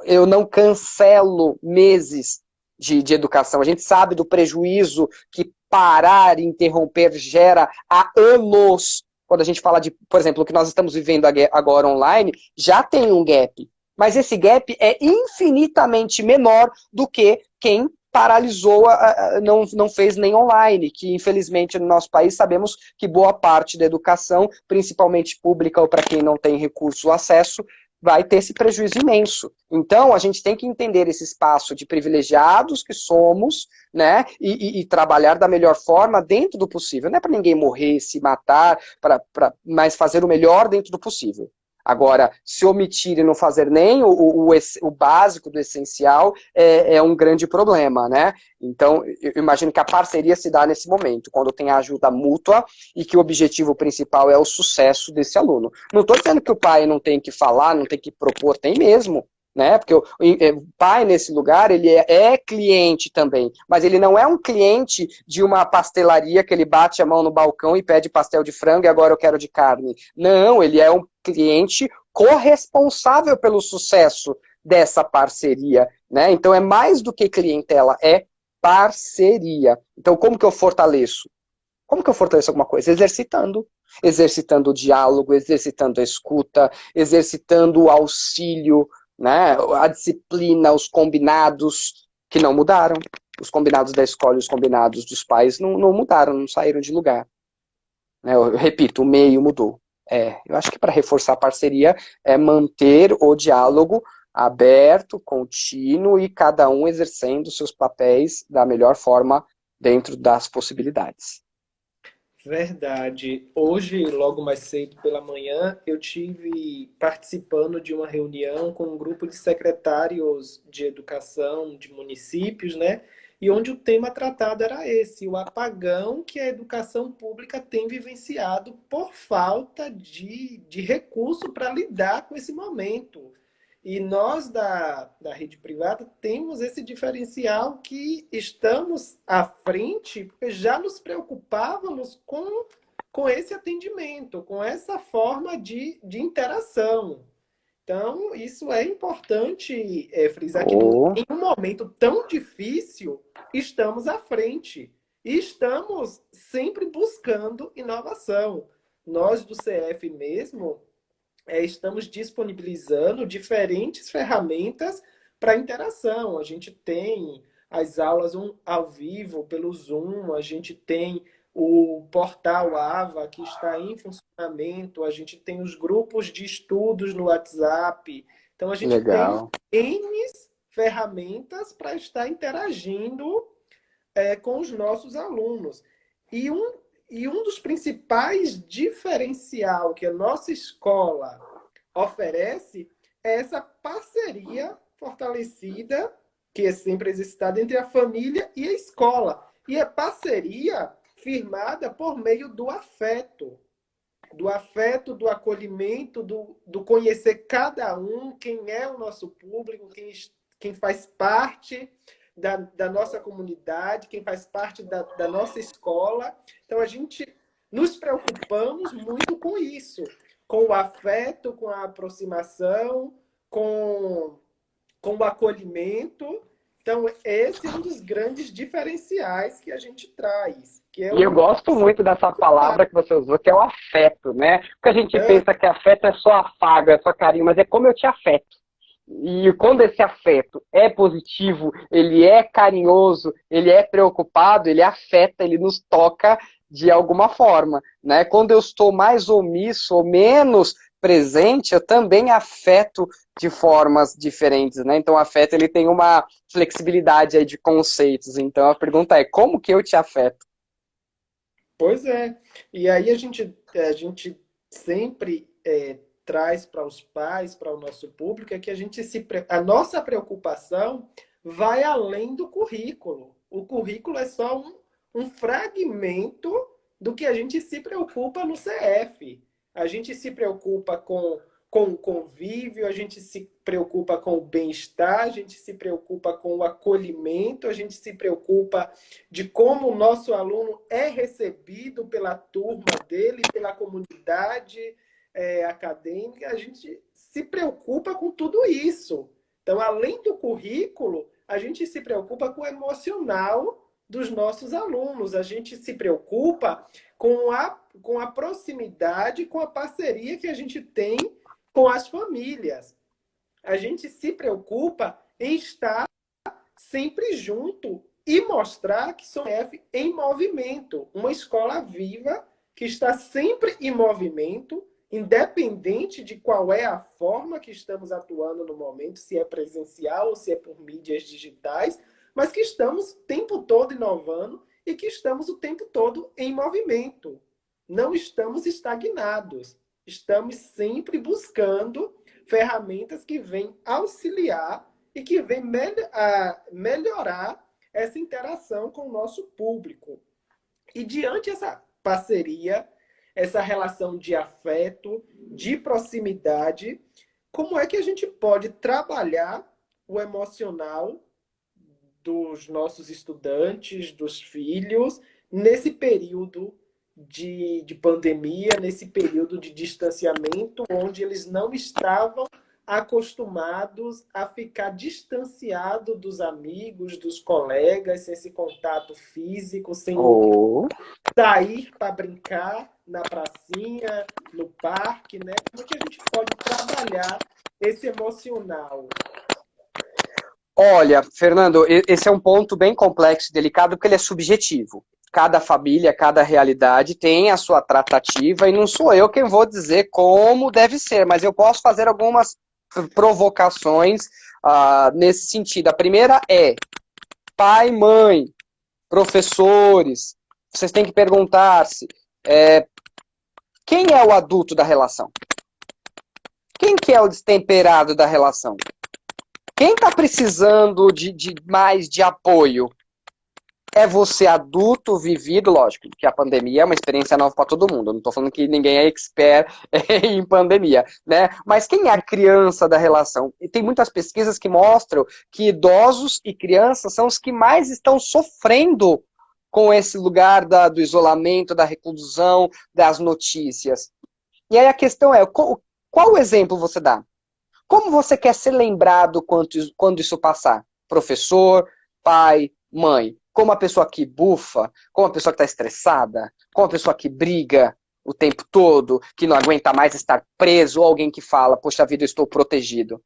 Eu não cancelo meses de educação. A gente sabe do prejuízo que parar e interromper gera há anos. Quando a gente fala de, por exemplo, o que nós estamos vivendo agora online, já tem um gap. Mas esse gap é infinitamente menor do que quem paralisou, não fez nem online, que infelizmente no nosso país sabemos que boa parte da educação, principalmente pública ou para quem não tem recurso ou acesso, vai ter esse prejuízo imenso. Então, a gente tem que entender esse espaço de privilegiados que somos, né, e trabalhar da melhor forma dentro do possível. Não é para ninguém morrer, se matar, mas fazer o melhor dentro do possível. Agora, se omitir e não fazer nem o básico do essencial é um grande problema, né? Então, eu imagino que a parceria se dá nesse momento, quando tem a ajuda mútua e que o objetivo principal é o sucesso desse aluno. Não estou dizendo que o pai não tem que falar, não tem que propor, tem mesmo, né? Porque o pai, nesse lugar, ele é cliente também, mas ele não é um cliente de uma pastelaria que ele bate a mão no balcão e pede pastel de frango e agora eu quero de carne. Não, ele é um cliente corresponsável pelo sucesso dessa parceria, né? Então é mais do que clientela, é parceria. Então como que eu fortaleço? Como que eu fortaleço alguma coisa? Exercitando. Exercitando o diálogo, exercitando a escuta, exercitando o auxílio, né? A disciplina, os combinados que não mudaram. Os combinados da escola e os combinados dos pais não mudaram, não saíram de lugar. Eu repito, o meio mudou. Eu acho que para reforçar a parceria é manter o diálogo aberto, contínuo e cada um exercendo seus papéis da melhor forma dentro das possibilidades. Verdade. Hoje, logo mais cedo pela manhã, eu tive participando de uma reunião com um grupo de secretários de educação de municípios, né? E onde o tema tratado era esse, o apagão que a educação pública tem vivenciado por falta de recurso para lidar com esse momento. E nós da rede privada temos esse diferencial que estamos à frente, porque já nos preocupávamos com esse atendimento, com essa forma de interação. Então, isso é importante frisar que em um momento tão difícil, estamos à frente. E estamos sempre buscando inovação. Nós do CF mesmo estamos disponibilizando diferentes ferramentas para interação. A gente tem as aulas ao vivo pelo Zoom, a gente tem o portal AVA que está em funcionamento, a gente tem os grupos de estudos no WhatsApp. Então a gente Legal. tem N ferramentas para estar interagindo com os nossos alunos. E um dos principais diferencial que a nossa escola oferece é essa parceria fortalecida, que é sempre exercitada entre a família e a escola. E é parceria firmada por meio do afeto, do acolhimento, do conhecer cada um, quem é o nosso público, quem faz parte da nossa comunidade, quem faz parte da nossa escola. Então, a gente nos preocupamos muito com isso, com o afeto, com a aproximação, com o acolhimento. Então, esse é um dos grandes diferenciais que a gente traz. Que é E eu gosto muito dessa palavra que você usou, que é o afeto, né? Porque a gente pensa que afeto é só afago, é só carinho, mas é como eu te afeto. E quando esse afeto é positivo, ele é carinhoso, ele é preocupado, ele afeta, ele nos toca de alguma forma, né? Quando eu estou mais omisso ou menos presente, eu também afeto de formas diferentes, né? Então o afeto ele tem uma flexibilidade aí de conceitos. Então a pergunta é, como que eu te afeto? Pois é. E aí a gente sempre traz para os pais, para o nosso público, é que a nossa preocupação vai além do currículo. O currículo é só um fragmento do que a gente se preocupa no CF. A gente se preocupa com com o convívio, a gente se preocupa com o bem-estar, a gente se preocupa com o acolhimento, a gente se preocupa de como o nosso aluno é recebido pela turma dele, pela comunidade acadêmica, a gente se preocupa com tudo isso. Então, além do currículo, a gente se preocupa com o emocional dos nossos alunos, a gente se preocupa com a proximidade, com a parceria que a gente tem com as famílias. A gente se preocupa em estar sempre junto e mostrar que somos em movimento, uma escola viva que está sempre em movimento, independente de qual é a forma que estamos atuando no momento, se é presencial ou se é por mídias digitais, mas que estamos o tempo todo inovando e que estamos o tempo todo em movimento. Não estamos estagnados. Estamos sempre buscando ferramentas que vêm auxiliar e que vêm melhorar essa interação com o nosso público. E diante dessa parceria, essa relação de afeto, de proximidade, como é que a gente pode trabalhar o emocional dos nossos estudantes, dos filhos, nesse período de pandemia, nesse período de distanciamento, onde eles não estavam acostumados a ficar distanciado dos amigos, dos colegas, sem esse contato físico, sem sair para brincar na pracinha, no parque, né? Como é que a gente pode trabalhar esse emocional? Olha, Fernando, esse é um ponto bem complexo e delicado, porque ele é subjetivo. Cada família, cada realidade tem a sua tratativa, e não sou eu quem vou dizer como deve ser, mas eu posso fazer algumas provocações nesse sentido. A primeira é: pai, mãe, professores, vocês têm que perguntar-se quem é o adulto da relação? Quem que é o destemperado da relação? Quem está precisando de mais de apoio? É você adulto vivido, lógico, que a pandemia é uma experiência nova para todo mundo. Eu não estou falando que ninguém é expert em pandemia, né? Mas quem é a criança da relação? E tem muitas pesquisas que mostram que idosos e crianças são os que mais estão sofrendo com esse lugar do isolamento, da reclusão, das notícias. E aí a questão é, qual exemplo você dá? Como você quer ser lembrado quando isso passar? Professor, pai, mãe. Como a pessoa que bufa, como a pessoa que está estressada, como a pessoa que briga o tempo todo, que não aguenta mais estar preso, ou alguém que fala, poxa vida, eu estou protegido.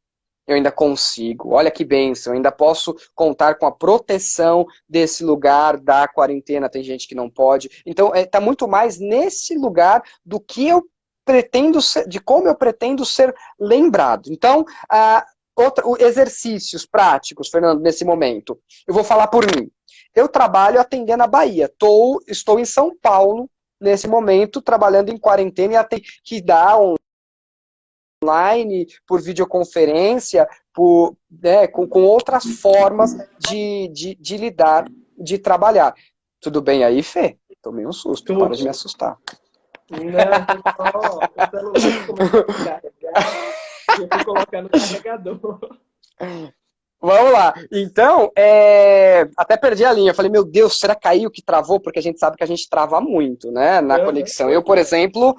Eu ainda consigo, olha que bênção, eu ainda posso contar com a proteção desse lugar da quarentena, tem gente que não pode. Então, está muito mais nesse lugar do que eu pretendo ser, de como eu pretendo ser lembrado. Então, exercícios práticos, Fernando, nesse momento. Eu vou falar por mim. Eu trabalho atendendo a Bahia. Estou em São Paulo, nesse momento, trabalhando em quarentena e até que dá online, por videoconferência, com outras formas de lidar, de trabalhar. Tudo bem aí, Fê? Tomei um susto, Tudo. para de me assustar. Não, só o celular começou a carregar e eu fui colocar no carregador. Vamos lá. Então, até perdi a linha. Eu falei, meu Deus, será que caiu que travou? Porque a gente sabe que a gente trava muito, né, na conexão. Eu, por exemplo,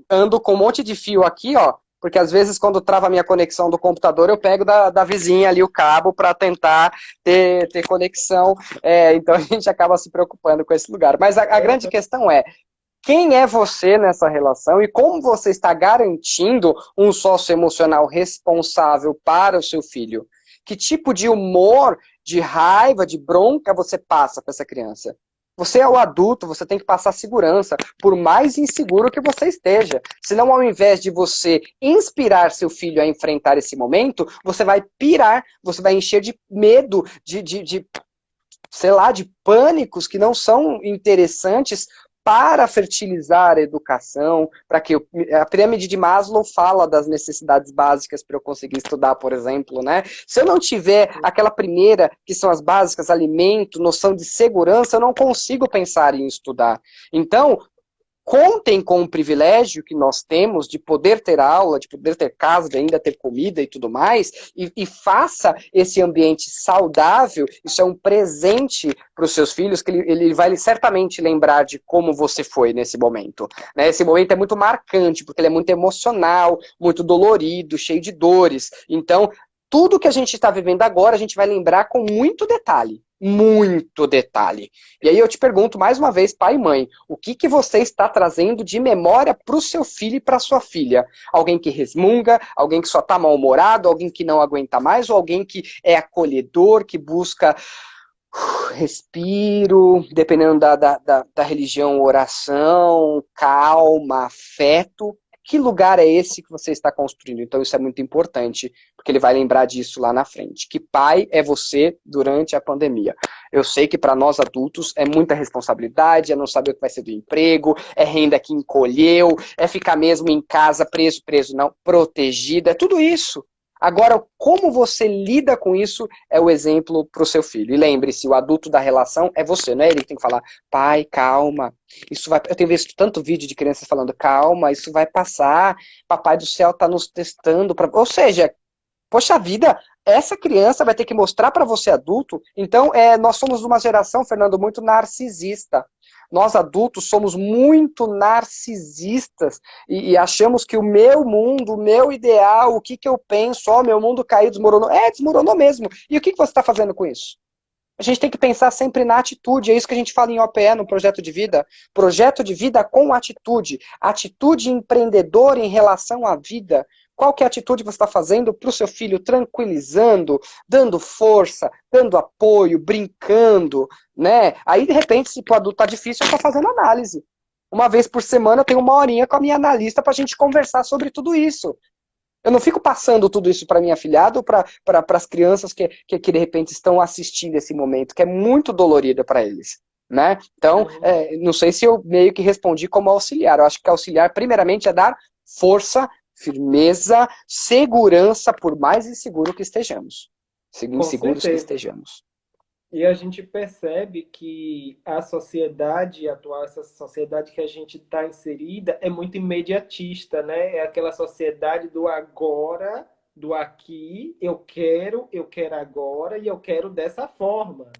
ando com um monte de fio aqui, ó, porque às vezes quando trava a minha conexão do computador, eu pego da vizinha ali o cabo para tentar ter conexão. Então a gente acaba se preocupando com esse lugar. Mas a grande questão é, quem é você nessa relação e como você está garantindo um socioemocional responsável para o seu filho? Que tipo de humor, de raiva, de bronca você passa para essa criança? Você é o adulto, você tem que passar segurança, por mais inseguro que você esteja. Senão, ao invés de você inspirar seu filho a enfrentar esse momento, você vai pirar, você vai encher de medo, sei lá, de pânicos que não são interessantes para fertilizar a educação, para que a pirâmide de Maslow fala das necessidades básicas para eu conseguir estudar, por exemplo, né? Se eu não tiver aquela primeira, que são as básicas, alimento, noção de segurança, eu não consigo pensar em estudar. Então, contem com o privilégio que nós temos de poder ter aula, de poder ter casa, de ainda ter comida e tudo mais, e faça esse ambiente saudável. Isso é um presente para os seus filhos, que ele vai certamente lembrar de como você foi nesse momento. Né? Esse momento é muito marcante, porque ele é muito emocional, muito dolorido, cheio de dores. Então, tudo que a gente está vivendo agora, a gente vai lembrar com muito detalhe. Muito detalhe. E aí eu te pergunto mais uma vez, pai e mãe, o que você está trazendo de memória para o seu filho e para sua filha? Alguém que resmunga, alguém que só está mal-humorado, alguém que não aguenta mais, ou alguém que é acolhedor, que busca respiro, dependendo da religião, oração, calma, afeto. Que lugar é esse que você está construindo? Então isso é muito importante, porque ele vai lembrar disso lá na frente. Que pai é você durante a pandemia? Eu sei que para nós adultos é muita responsabilidade, é não saber o que vai ser do emprego, é renda que encolheu, é ficar mesmo em casa preso não, protegida, é tudo isso. Agora, como você lida com isso é o exemplo para o seu filho. E lembre-se, o adulto da relação é você, não é ele que tem que falar, pai, calma, isso vai. Eu tenho visto tanto vídeo de crianças falando, calma, isso vai passar, papai do céu está nos testando. Ou seja, poxa vida, essa criança vai ter que mostrar para você adulto. Então, nós somos uma geração, Fernando, muito narcisista. Nós adultos somos muito narcisistas e achamos que o meu mundo, o meu ideal, o que eu penso, meu mundo caiu, desmoronou. Desmoronou mesmo. E o que você está fazendo com isso? A gente tem que pensar sempre na atitude, é isso que a gente fala em OPE, no projeto de vida. Projeto de vida com atitude. Atitude empreendedora em relação à vida. Qual que é a atitude que você está fazendo para o seu filho, tranquilizando, dando força, dando apoio, brincando, né? Aí, de repente, se para o adulto está difícil, eu estou fazendo análise. Uma vez por semana eu tenho uma horinha com a minha analista para a gente conversar sobre tudo isso. Eu não fico passando tudo isso para minha afilhada ou para as crianças que de repente estão assistindo esse momento, que é muito dolorido para eles. Né? Então, não sei se eu meio que respondi como auxiliar. Eu acho que auxiliar, primeiramente, é dar força, firmeza, segurança, por mais inseguro que estejamos. Com Inseguros que certeza. estejamos. E a gente percebe que a sociedade atual, essa sociedade que a gente está inserida, é muito imediatista, né? É aquela sociedade do agora, do aqui, eu quero agora e eu quero dessa forma.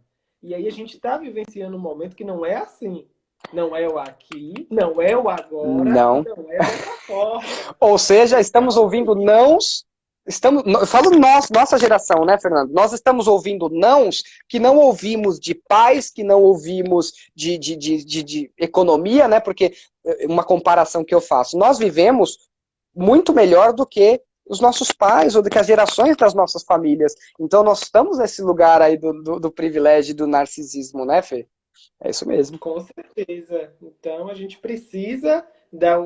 E aí a gente está vivenciando um momento que não é assim. Não é o aqui, não é o agora e Não. não é dessa forma. Ou seja, estamos Então, ouvindo nãos. Eu falo nós, nossa geração, né, Fernando? Nós estamos ouvindo nãos que não ouvimos de pais, que não ouvimos de economia, né? Porque uma comparação que eu faço, nós vivemos muito melhor do que os nossos pais ou do que as gerações das nossas famílias. Então nós estamos nesse lugar aí do privilégio e do narcisismo, né, Fê? É isso mesmo. com certeza. Então a gente precisa dar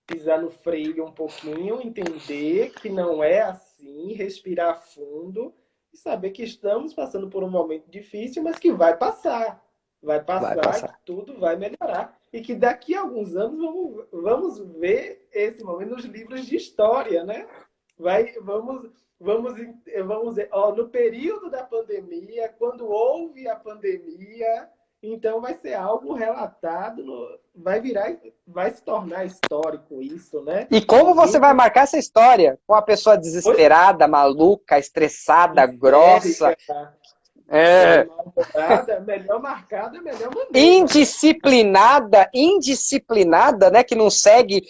pisar no freio um pouquinho, entender que não é assim, respirar fundo e saber que estamos passando por um momento difícil, mas que vai passar. Vai Vai passar, que passar. tudo vai melhorar. E que daqui a alguns anos vamos ver esse momento nos livros de história, né? Vamos, vamos ver, no período da pandemia, quando houve a pandemia, então vai ser algo relatado, vai se tornar histórico isso, né? E como você vai marcar essa história? Com uma pessoa Pois desesperada, maluca, estressada, grossa, histérica, é, mal-humorada, melhor marcada, melhor maneira, né? indisciplinada, né, que não segue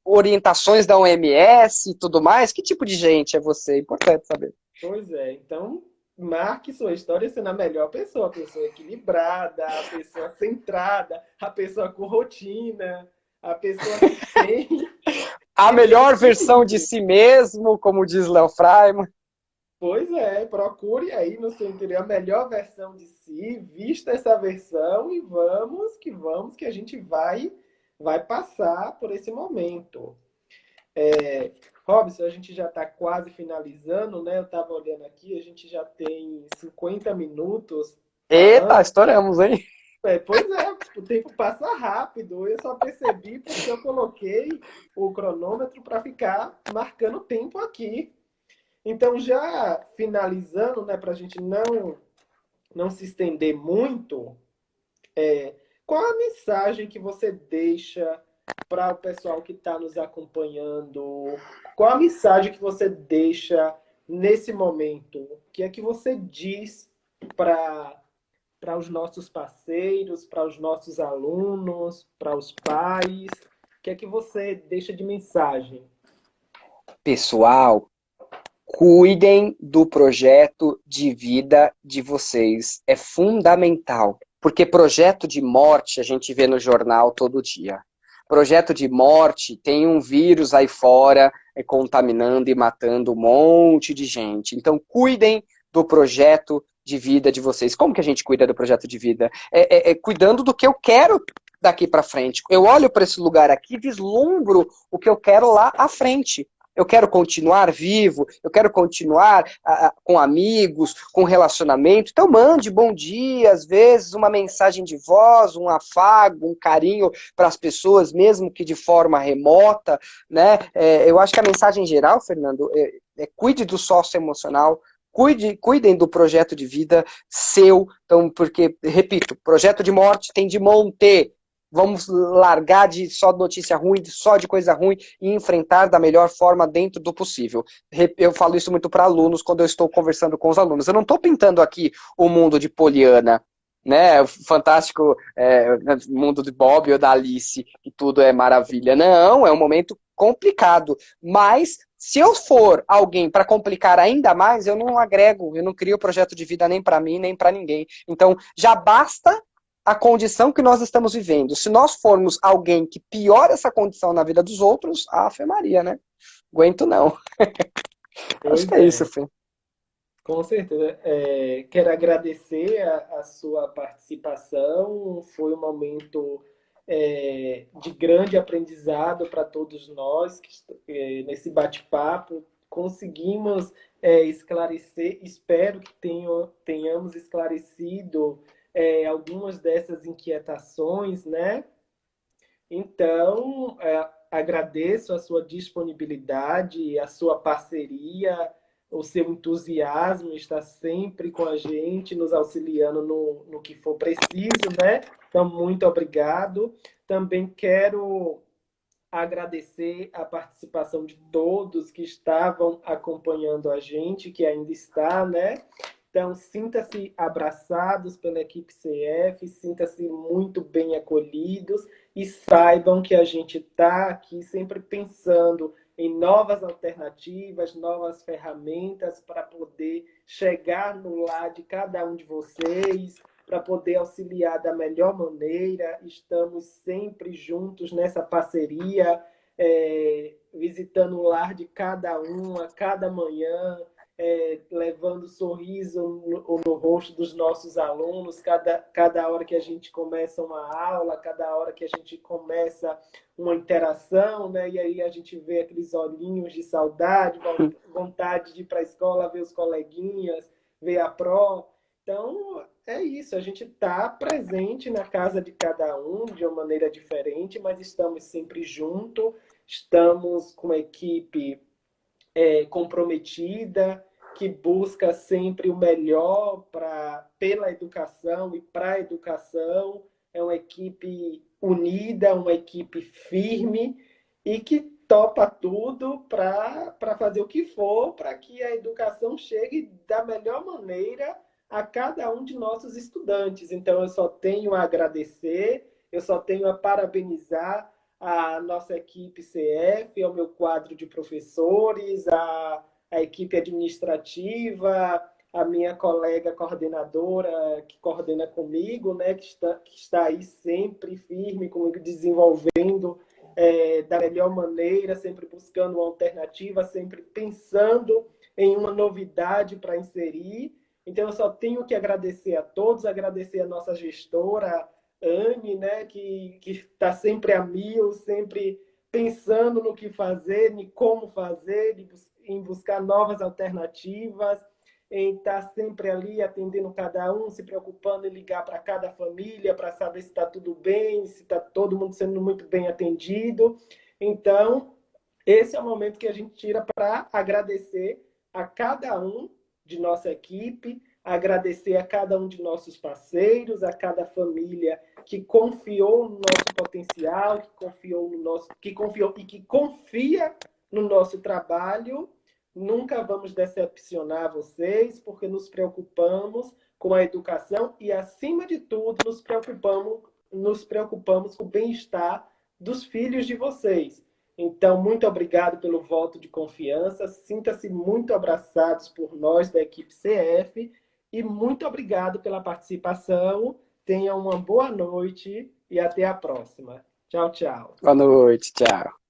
orientações da OMS e tudo mais. Que tipo de gente é você? É importante saber. Pois é, então marque sua história sendo a pessoa equilibrada, a pessoa centrada, a pessoa com rotina, a pessoa A que tem melhor versão de equilíbrio. si mesmo, como diz Léo Freiman. Pois é, procure aí no seu interior a melhor versão de si, vista essa versão e vamos, que a gente vai passar por esse momento. Robson, a gente já está quase finalizando, né? Eu estava olhando aqui, a gente já tem 50 minutos Eita, falando. estouramos, hein? Pois é, o tempo passa rápido. Eu só percebi porque eu coloquei o cronômetro para ficar marcando tempo aqui. Então, já finalizando, né, para a gente não se estender muito, qual a mensagem que você deixa para o pessoal que está nos acompanhando, qual a mensagem que você deixa nesse momento? O que é que você diz para os nossos parceiros, para os nossos alunos, para os pais? O que é que você deixa de mensagem? Pessoal, cuidem do projeto de vida de vocês. É fundamental. Porque projeto de morte a gente vê no jornal todo dia. Projeto de morte tem um vírus aí fora contaminando e matando um monte de gente. Então, cuidem do projeto de vida de vocês. Como que a gente cuida do projeto de vida? É cuidando do que eu quero daqui para frente. Eu olho para esse lugar aqui e vislumbro o que eu quero lá à frente. Eu quero continuar vivo, eu quero continuar com amigos, com relacionamento. Então mande bom dia, às vezes uma mensagem de voz, um afago, um carinho para as pessoas, mesmo que de forma remota, né? Eu acho que a mensagem geral, Fernando, cuide do socioemocional, cuidem do projeto de vida seu. Então, porque, repito, projeto de morte tem de monte. Vamos largar de só notícia ruim, só de coisa ruim e enfrentar da melhor forma dentro do possível. Eu falo isso muito para alunos quando eu estou conversando com os alunos. Eu não estou pintando aqui o mundo de Poliana, né? O fantástico mundo de Bob ou da Alice, que tudo é maravilha. Não, é um momento complicado. Mas se eu for alguém para complicar ainda mais, eu não agrego, eu não crio projeto de vida nem para mim, nem para ninguém. Então, já basta a condição que nós estamos vivendo. Se nós formos alguém que piora essa condição na vida dos outros, Ave Maria, né? Aguento não. Acho Pois que é isso, é. Fê. Com certeza. Quero agradecer a sua participação. Foi um momento de grande aprendizado para todos nós nesse bate-papo. Conseguimos esclarecer, espero que tenhamos esclarecido algumas dessas inquietações, né? Então, agradeço a sua disponibilidade, a sua parceria, o seu entusiasmo, está sempre com a gente, nos auxiliando no que for preciso, né? Então, muito obrigado. Também quero agradecer a participação de todos que estavam acompanhando a gente, que ainda está, né? Então, sinta-se abraçados pela equipe CF, sinta-se muito bem acolhidos e saibam que a gente está aqui sempre pensando em novas alternativas, novas ferramentas para poder chegar no lar de cada um de vocês, para poder auxiliar da melhor maneira. Estamos sempre juntos nessa parceria, visitando o lar de cada um a cada manhã, levando sorriso no rosto dos nossos alunos, cada hora que a gente começa uma aula, cada hora que a gente começa uma interação, né? E aí a gente vê aqueles olhinhos de saudade, vontade de ir para a escola, ver os coleguinhas, ver a pró. Então, é isso, a gente está presente na casa de cada um de uma maneira diferente, mas estamos sempre juntos, estamos com uma equipe comprometida, que busca sempre o melhor pela educação e para a educação. É uma equipe unida, uma equipe firme e que topa tudo para fazer o que for para que a educação chegue da melhor maneira a cada um de nossos estudantes. Então, eu só tenho a agradecer, eu só tenho a parabenizar a nossa equipe CF, ao meu quadro de professores, a equipe administrativa, a minha colega coordenadora que coordena comigo, né, que está aí sempre firme comigo, desenvolvendo da melhor maneira, sempre buscando uma alternativa, sempre pensando em uma novidade para inserir. Então, eu só tenho que agradecer a todos, agradecer a nossa gestora, Anne, né, que está sempre a mil, sempre pensando no que fazer, em como fazer, em buscar novas alternativas, em estar sempre ali atendendo cada um, se preocupando em ligar para cada família para saber se está tudo bem, se está todo mundo sendo muito bem atendido. Então, esse é o momento que a gente tira para agradecer a cada um de nossa equipe, agradecer a cada um de nossos parceiros, a cada família que confiou no nosso potencial, que confiou no nosso, que confiou e que confia no nosso trabalho. Nunca vamos decepcionar vocês, porque nos preocupamos com a educação e, acima de tudo, nos preocupamos com o bem-estar dos filhos de vocês. Então, muito obrigado pelo voto de confiança. Sinta-se muito abraçados por nós da equipe CF e muito obrigado pela participação. Tenham uma boa noite e até a próxima. Tchau, tchau. Boa noite, tchau.